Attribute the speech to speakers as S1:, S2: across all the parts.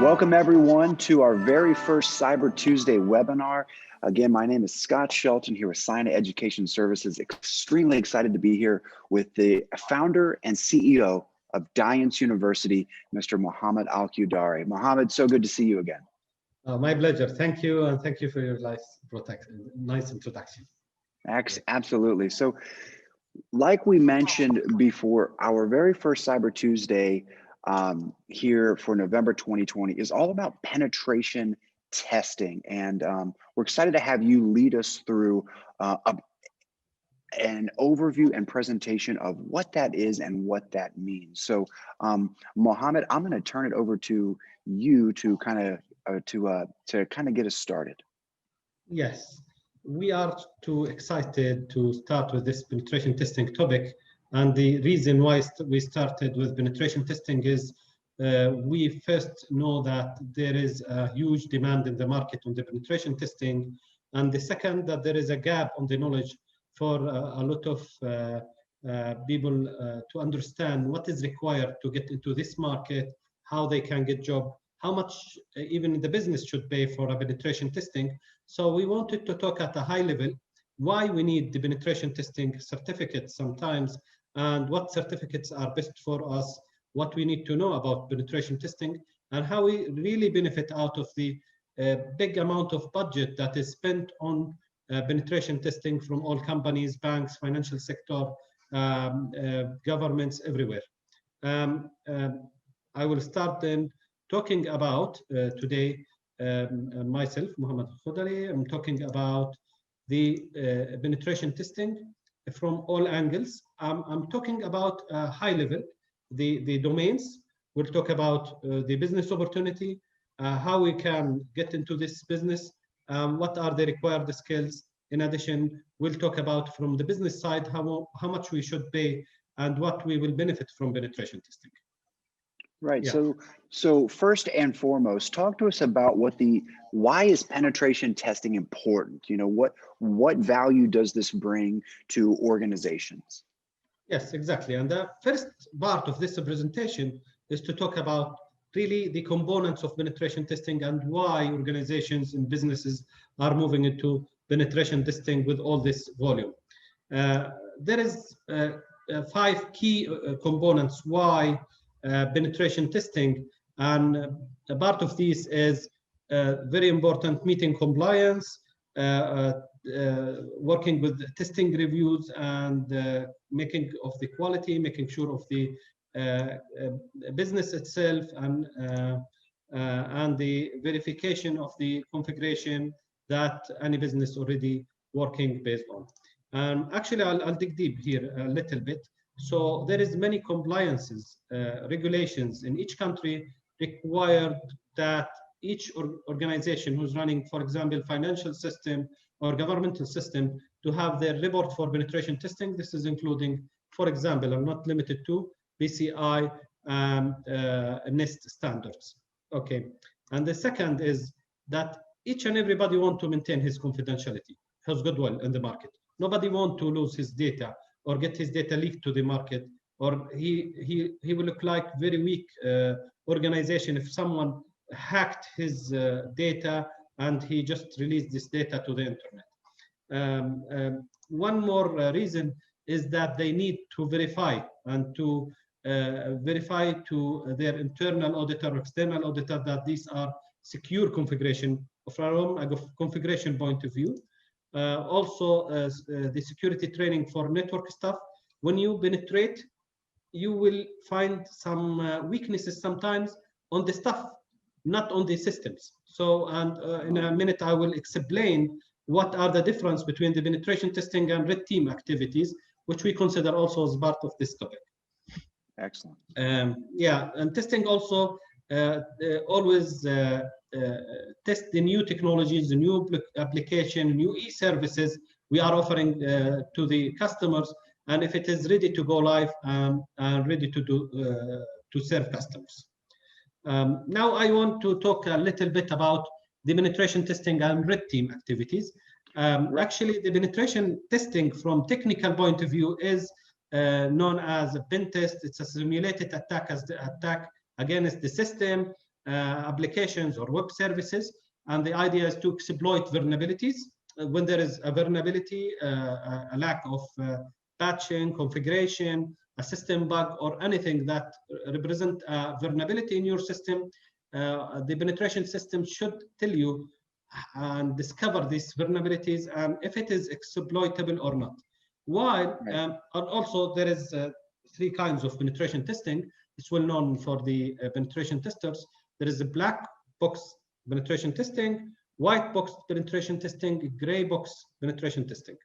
S1: Welcome everyone to our very first Cyber Tuesday webinar. Again, my name is Scott Shelton here with Sina Education Services. Extremely excited to be here with the founder and CEO of Daience University, Mr. Mohammed Al-Qudari. Mohammed, so good to see you again.
S2: My pleasure. Thank you, and thank you for your nice introduction.
S1: Absolutely. So, like we mentioned before, our very first Cyber Tuesday here for November 2020 is all about penetration testing. And we're excited to have you lead us through an overview and presentation of what that is and what that means. So Mohammed, I'm going to turn it over to you to kind of get us started.
S2: Yes, we are too excited to start with this penetration testing topic. And the reason why we started with penetration testing is we first know that there is a huge demand in the market on the penetration testing. And the second, that there is a gap on the knowledge for a lot of people to understand what is required to get into this market, how they can get job, how much even the business should pay for a penetration testing. So we wanted to talk at a high level why we need the penetration testing certificates sometimes, and what certificates are best for us, what we need to know about penetration testing, and how we really benefit out of the big amount of budget that is spent on penetration testing from all companies, banks, financial sector, governments everywhere. I will start then talking about today myself, Mohammed Al-Qudari. I'm talking about the penetration testing from all angles. I'm talking about high level, the domains. We'll talk about the business opportunity, how we can get into this business, what are the required skills. In addition, we'll talk about from the business side, how much we should pay and what we will benefit from penetration testing.
S1: Right. Yeah. So first and foremost, talk to us about why is penetration testing important? You know, what value does this bring to organizations?
S2: Yes, exactly. And the first part of this presentation is to talk about really the components of penetration testing and why organizations and businesses are moving into penetration testing with all this volume. There is 5 key components why penetration testing, and a part of this is very important: meeting compliance, working with testing reviews, and making of the quality, making sure of the business itself, and the verification of the configuration that any business already working based on. Actually, I'll dig deep here a little bit. So there is many compliances, regulations in each country required that each organization who's running, for example, financial system or governmental system, to have their report for penetration testing. This is including, for example, and not limited to, PCI NIST standards. Okay, and the second is that each and everybody want to maintain his confidentiality, his goodwill in the market. Nobody want to lose his data or get his data leaked to the market, or he will look like very weak organization if someone hacked his data and he just released this data to the internet. One more reason is that they need to verify and to verify to their internal auditor or external auditor that these are secure configuration from a configuration point of view. Also, the security training for network stuff. When you penetrate, you will find some weaknesses sometimes on the stuff, not on the systems. So, and in a minute, I will explain what are the difference between the penetration testing and red team activities, which we consider also as part of this topic.
S1: Excellent.
S2: Yeah, and testing also always test the new technologies, the new application, new e-services we are offering to the customers, and if it is ready to go live and ready to serve customers. Now I want to talk a little bit about the penetration testing and red team activities. Actually, the penetration testing from technical point of view is known as a pen test. It's a simulated attack against the system applications or web services, and the idea is to exploit vulnerabilities. When there is a vulnerability, a lack of patching, configuration, a system bug, or anything that represent a vulnerability in your system, the penetration system should tell you and discover these vulnerabilities and if it is exploitable or not. While and also there is three kinds of penetration testing. It's well known for the penetration testers. There is a black box penetration testing, white box penetration testing, gray box penetration testing.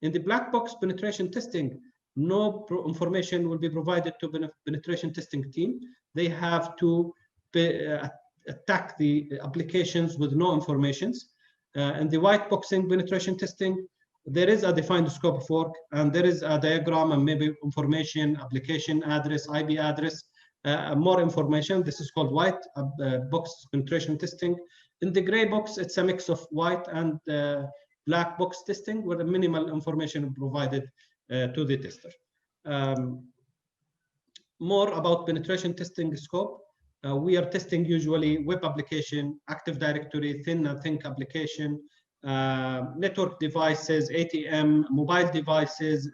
S2: In the black box penetration testing, no information will be provided to penetration testing team. They have to attack the applications with no informations. In the white boxing penetration testing, there is a defined scope of work, and there is a diagram and maybe information, application address, IP address, more information. This is called white box penetration testing. In the gray box, it's a mix of white and black box testing, where the minimal information provided to the tester. More about penetration testing scope. We are testing usually web application, Active Directory, thin and think application, network devices, ATM, mobile devices,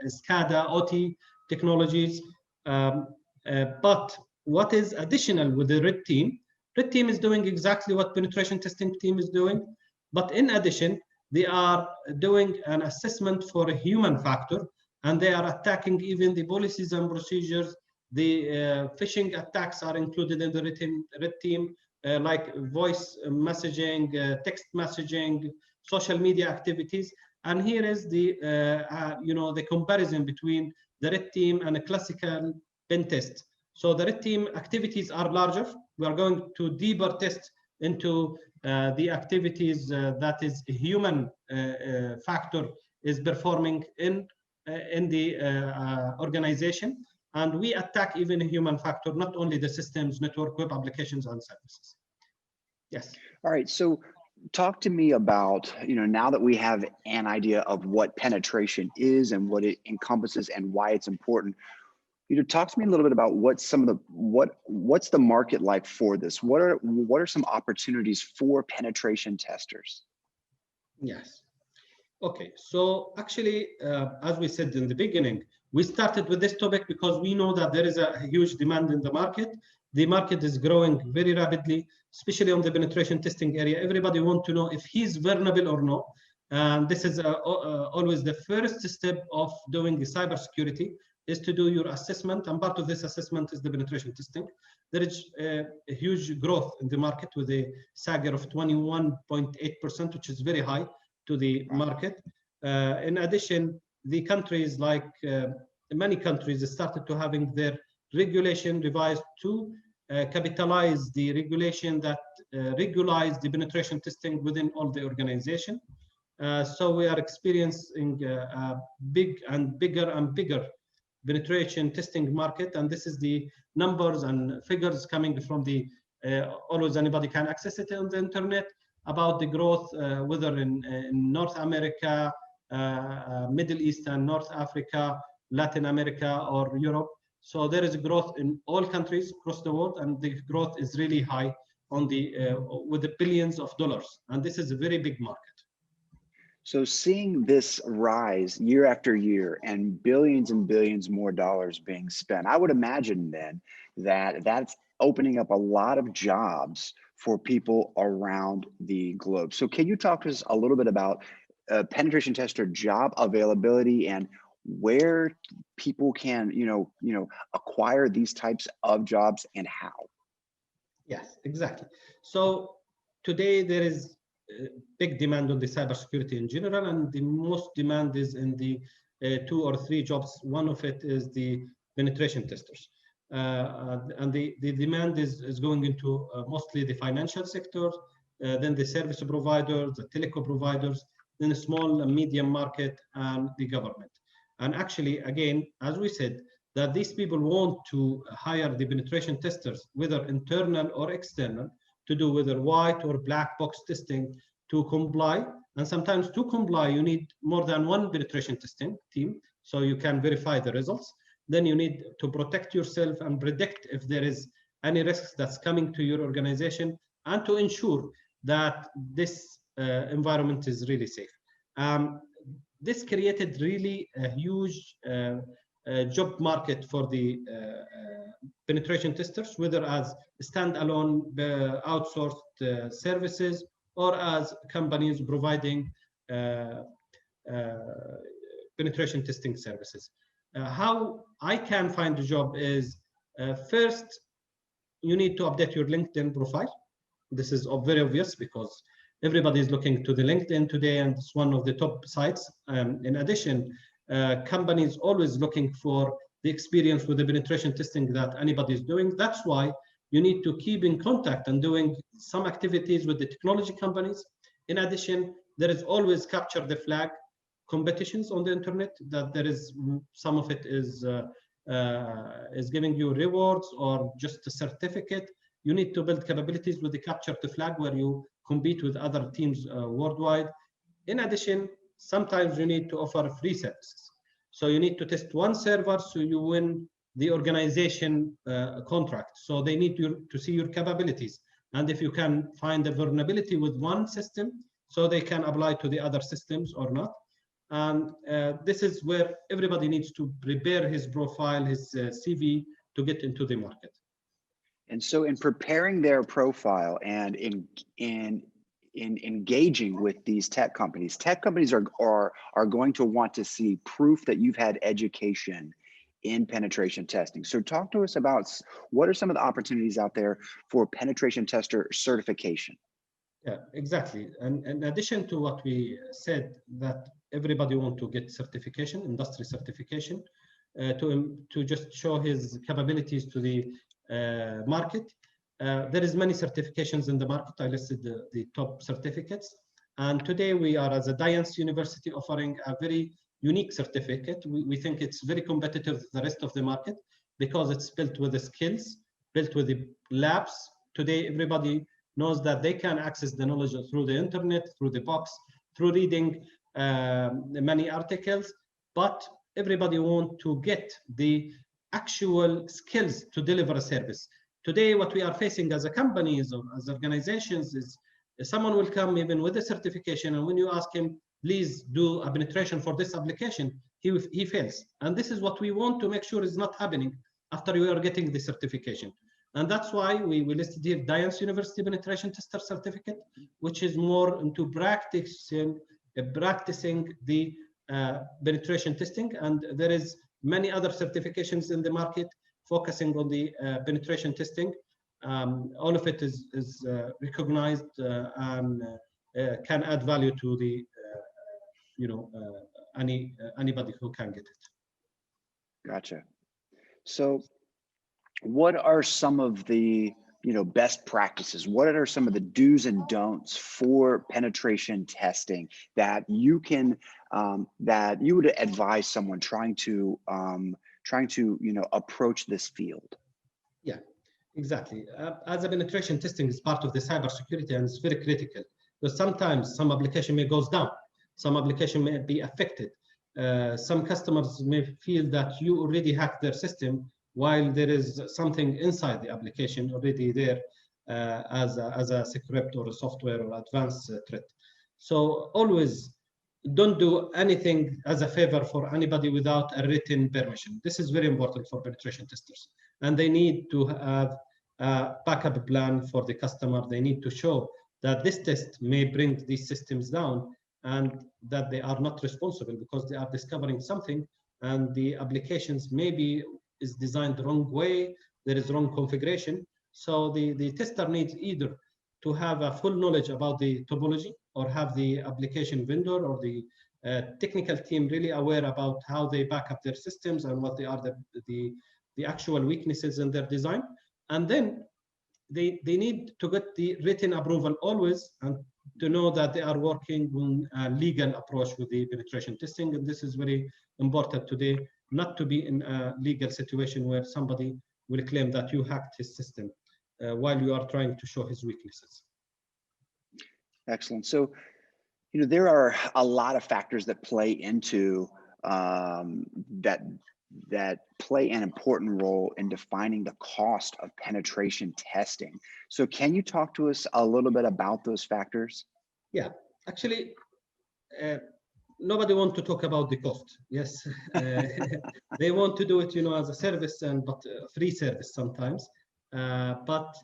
S2: SCADA, OT technologies. But what is additional with the red team? Red team is doing exactly what penetration testing team is doing, but in addition, they are doing an assessment for a human factor, and they are attacking even the policies and procedures. The phishing attacks are included in the red team, like voice messaging, text messaging, social media activities. And here is the the comparison between the red team and a classical pen test. So the red team activities are larger. We are going to deeper test into the activities that is a human factor is performing in the organization. And we attack even a human factor, not only the systems, network, web applications, and services. Yes.
S1: All right. So talk to me about, now that we have an idea of what penetration is and what it encompasses and why it's important, talk to me a little bit about what's the market like for this? What are some opportunities for penetration testers?
S2: Yes. Okay. So actually, as we said in the beginning, we started with this topic because we know that there is a huge demand in the market. The market is growing very rapidly, especially on the penetration testing area. Everybody wants to know if he's vulnerable or not. And this is always the first step of doing the cybersecurity, is to do your assessment. And part of this assessment is the penetration testing. There is a huge growth in the market with a CAGR of 21.8%, which is very high to the market. In addition, the countries like many countries started to having their regulation revised to capitalize the regulation that regularize the penetration testing within all the organization. So we are experiencing a big and bigger and bigger penetration testing market, and this is the numbers and figures coming from the always anybody can access it on the internet about the growth, whether in North America, Middle East and North Africa, Latin America, or Europe. So there is growth in all countries across the world, and the growth is really high on the with the billions of dollars, and this is a very big market.
S1: So seeing this rise year after year and billions more dollars being spent, I would imagine then that that's opening up a lot of jobs for people around the globe. So can you talk to us a little bit about penetration tester job availability and where people can, acquire these types of jobs and how?
S2: Yes, exactly. So today there is big demand on the cybersecurity in general, and the most demand is in the 2 or 3 jobs. One of it is the penetration testers. And the demand is going into mostly the financial sector, then the service providers, the telecom providers, then the small and medium market, and the government. And actually, again, as we said, that these people want to hire the penetration testers, whether internal or external, to do whether white or black box testing to comply. And sometimes to comply, you need more than one penetration testing team, so you can verify the results. Then you need to protect yourself and predict if there is any risks that's coming to your organization, and to ensure that this environment is really safe. This created really a huge job market for the penetration testers, whether as standalone outsourced services or as companies providing penetration testing services. How I can find a job is first, you need to update your LinkedIn profile. This is very obvious because everybody is looking to the LinkedIn today, and it's one of the top sites. In addition, companies always looking for the experience with the penetration testing that anybody is doing. That's why you need to keep in contact and doing some activities with the technology companies. In addition, there is always capture the flag competitions on the internet, that there is some of it is giving you rewards or just a certificate. You need to build capabilities with the capture the flag where you compete with other teams worldwide. In addition, sometimes you need to offer free services. So you need to test one server so you win the organization contract. So they need to see your capabilities. And if you can find a vulnerability with one system, so they can apply to the other systems or not. And this is where everybody needs to prepare his profile, his CV to get into the market.
S1: And so in preparing their profile and in engaging with these tech companies are going to want to see proof that you've had education in penetration testing. So talk to us about what are some of the opportunities out there for penetration tester certification?
S2: Yeah, exactly. And in addition to what we said, that everybody want to get certification, industry certification, to just show his capabilities to the market. There is many certifications in the market. I listed the top certificates. And today we are, as a Daience University, offering a very unique certificate. We think it's very competitive with the rest of the market because it's built with the skills, built with the labs. Today, everybody knows that they can access the knowledge through the internet, through the box, through reading many articles, but everybody wants to get the actual skills to deliver a service. Today, what we are facing as a companies or as organizations is someone will come even with a certification, and when you ask him, please do a penetration for this application, he fails. And this is what we want to make sure is not happening after you are getting the certification. And that's why we listed here Daience University Penetration Tester Certificate, which is more into practicing the penetration testing. And there is many other certifications in the market focusing on the penetration testing. All of it is recognized and can add value to the anybody who can get it.
S1: Gotcha. So what are some of the best practices? What are some of the do's and don'ts for penetration testing that you can that you would advise someone trying to approach this field?
S2: Yeah, exactly. As a penetration testing is part of the cybersecurity, and it's very critical because sometimes some application may goes down, some application may be affected. Some customers may feel that you already hacked their system while there is something inside the application already there as a script or a software or advanced threat. So always don't do anything as a favor for anybody without a written permission. This is very important for penetration testers. And they need to have a backup plan for the customer. They need to show that this test may bring these systems down and that they are not responsible because they are discovering something and the applications maybe is designed the wrong way, there is wrong configuration. So the tester needs either to have a full knowledge about the topology or have the application vendor or the technical team really aware about how they back up their systems and what they are the actual weaknesses in their design. And then they need to get the written approval always and to know that they are working on a legal approach with the penetration testing. And this is very important today, not to be in a legal situation where somebody will claim that you hacked his system while you are trying to show his weaknesses.
S1: Excellent. So, there are a lot of factors that play into that that play an important role in defining the cost of penetration testing. So can you talk to us a little bit about those factors?
S2: Yeah, actually, uh, nobody want to talk about the cost. Yes, they want to do it, as a service and but free service sometimes. But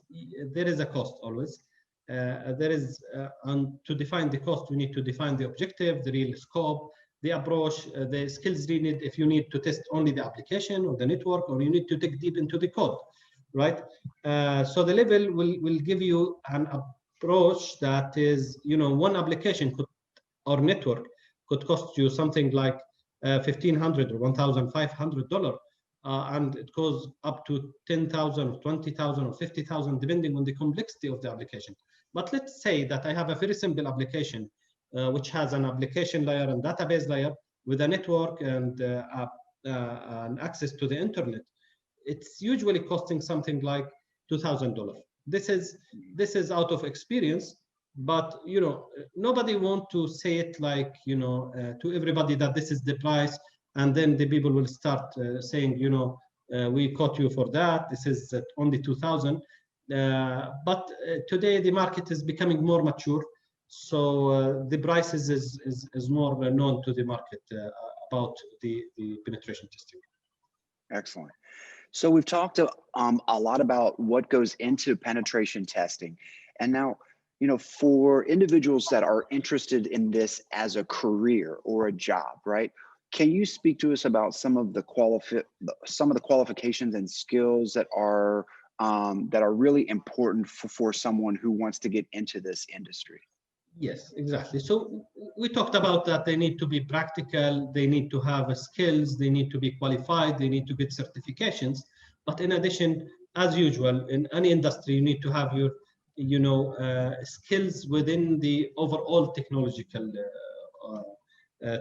S2: there is a cost always. There is, and to define the cost, we need to define the objective, the real scope, the approach, the skills needed. If you need to test only the application or the network, or you need to dig deep into the code, right? So the level will give you an approach that is, one application could or network could cost you something like $1,500 or $1,500, and it goes up to 10,000 or 20,000 or 50,000 depending on the complexity of the application. But let's say that I have a very simple application which has an application layer and database layer with a network and an access to the internet. It's usually costing something like $2,000. This is out of experience, but nobody want to say it like to everybody that this is the price, and then the people will start saying we caught you for that. This is only 2,000. But today the market is becoming more mature, so the prices is more known to the market about the penetration testing.
S1: Excellent. So we've talked a lot about what goes into penetration testing. And now, for individuals that are interested in this as a career or a job, right? Can you speak to us about some of the qualifications and skills that are really important for someone who wants to get into this industry?
S2: Yes, exactly. So we talked about that they need to be practical, they need to have skills, they need to be qualified, they need to get certifications. But in addition, as usual, in any industry, you need to have your, skills within the overall technological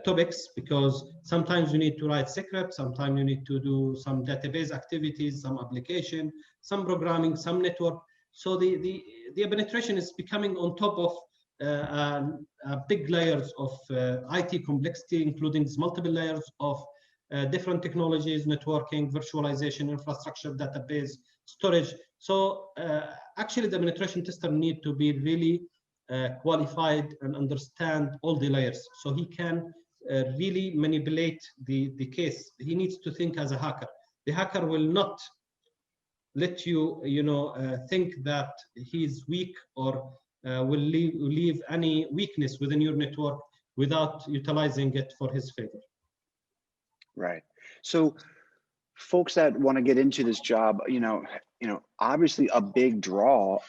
S2: topics, because sometimes you need to write script, sometimes you need to do some database activities, some application, some programming, some network. So the penetration is becoming on top of big layers of IT complexity, including multiple layers of different technologies, networking, virtualization, infrastructure, database, storage. So actually the penetration tester need to be really qualified and understand all the layers, so he can really manipulate the case. He needs to think as a hacker. The hacker will not let you think that he's weak, or will leave any weakness within your network without utilizing it for his favor.
S1: Right. So folks that want to get into this job, obviously a big draw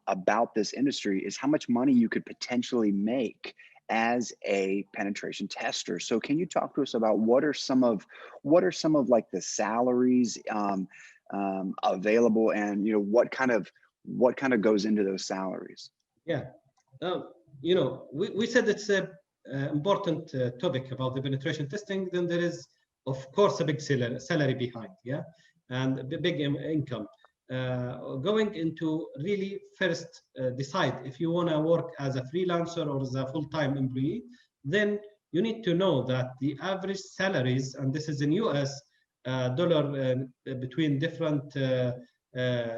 S1: about this industry is how much money you could potentially make as a penetration tester. So can you talk to us about what are some of like the salaries available, and what kind of goes into those salaries?
S2: Yeah, we said it's a important topic about the penetration testing. Then there is, of course, a big salary behind, yeah, and a big income. Going into really first decide if you want to work as a freelancer or as a full-time employee, then you need to know that the average salaries, and this is in US dollar between different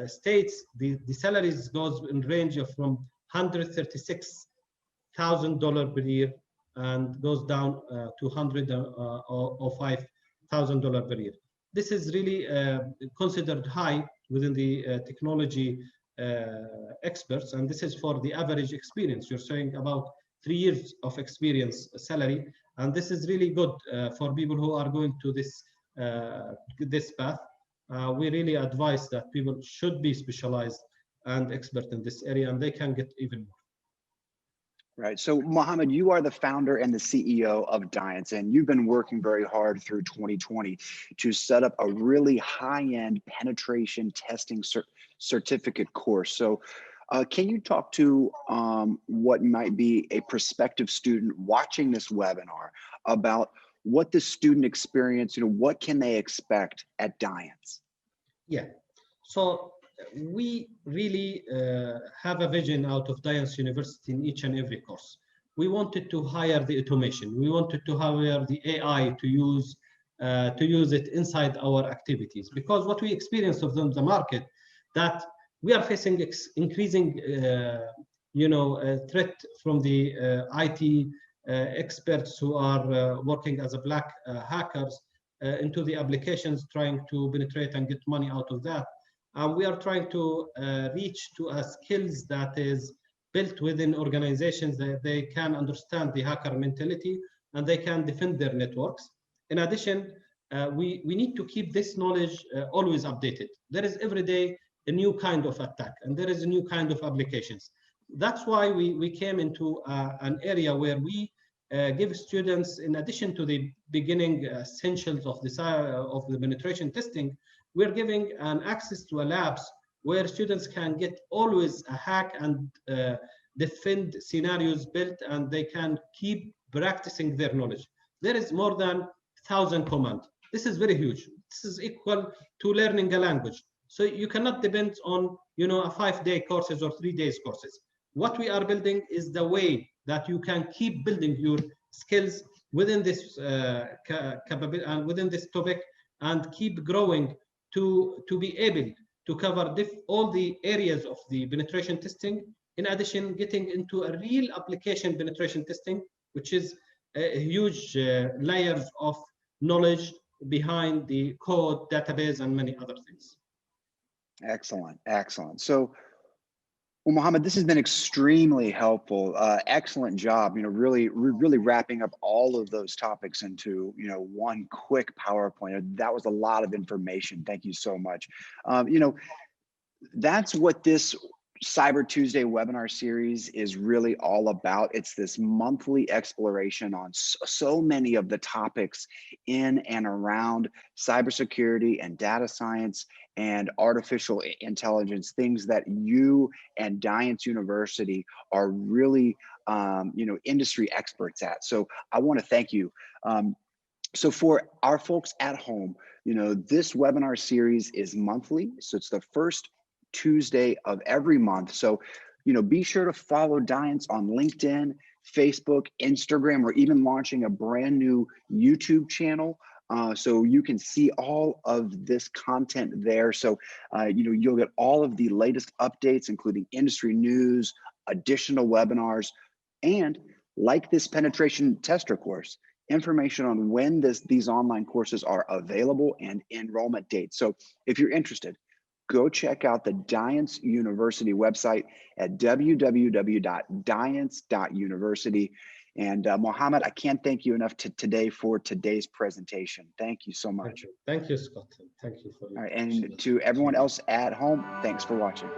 S2: states, the salaries goes in range of from $136,000 per year and goes down to $105,000 per year. This is really considered high within the technology experts, and this is for the average experience. You're saying about 3 years of experience salary, and this is really good for people who are going to this path. We really advise that people should be specialized and expert in this area, and they can get even more.
S1: Right. So Mohammed, you are the founder and the CEO of Daience, and you've been working very hard through 2020 to set up a really high-end penetration testing certificate course. So can you talk to what might be a prospective student watching this webinar about what the student experience, what can they expect at Daience?
S2: Yeah. So we really have a vision out of Daience University in each and every course. We wanted to hire the automation. We wanted to hire the AI to use to use it inside our activities. Because what we experience of the market, that we are facing increasing threat from the IT experts who are working as a black hackers into the applications, trying to penetrate and get money out of that. And we are trying to reach to a skills that is built within organizations that they can understand the hacker mentality and they can defend their networks. In addition, we need to keep this knowledge always updated. There is every day a new kind of attack and there is a new kind of applications. That's why we came into an area where we give students, in addition to the beginning essentials of the penetration testing, we're giving an access to a labs where students can get always a hack and defend scenarios built, and they can keep practicing their knowledge. There is more than 1,000 commands. This is very huge. This is equal to learning a language. So you cannot depend on a 5-day courses or 3 days courses. What we are building is the way that you can keep building your skills within this capability and within this topic, and keep growing to be able to cover all the areas of the penetration testing. In addition, getting into a real application penetration testing, which is a huge layers of knowledge behind the code, database, and many other things.
S1: Excellent, excellent. So, well, Mohammed, this has been extremely helpful. Excellent job. Really wrapping up all of those topics into one quick PowerPoint. That was a lot of information. Thank you so much. That's what this Cyber Tuesday webinar series is really all about. It's this monthly exploration on so many of the topics in and around cybersecurity and data science and artificial intelligence, things that you and Daience University are really, industry experts at. So I want to thank you. So for our folks at home, this webinar series is monthly. So it's the first Tuesday of every month. So, be sure to follow Daience on LinkedIn, Facebook, Instagram. We're even launching a brand new YouTube channel. So you can see all of this content there. So, you'll get all of the latest updates, including industry news, additional webinars, and like this penetration tester course, information on when these online courses are available and enrollment dates. So if you're interested, go check out the Daience University website at www.daience.university. And Mohammed, I can't thank you enough today for today's presentation. Thank you so much.
S2: Thank you, Scott. Thank you for.
S1: All right, and to everyone else at home, thanks for watching.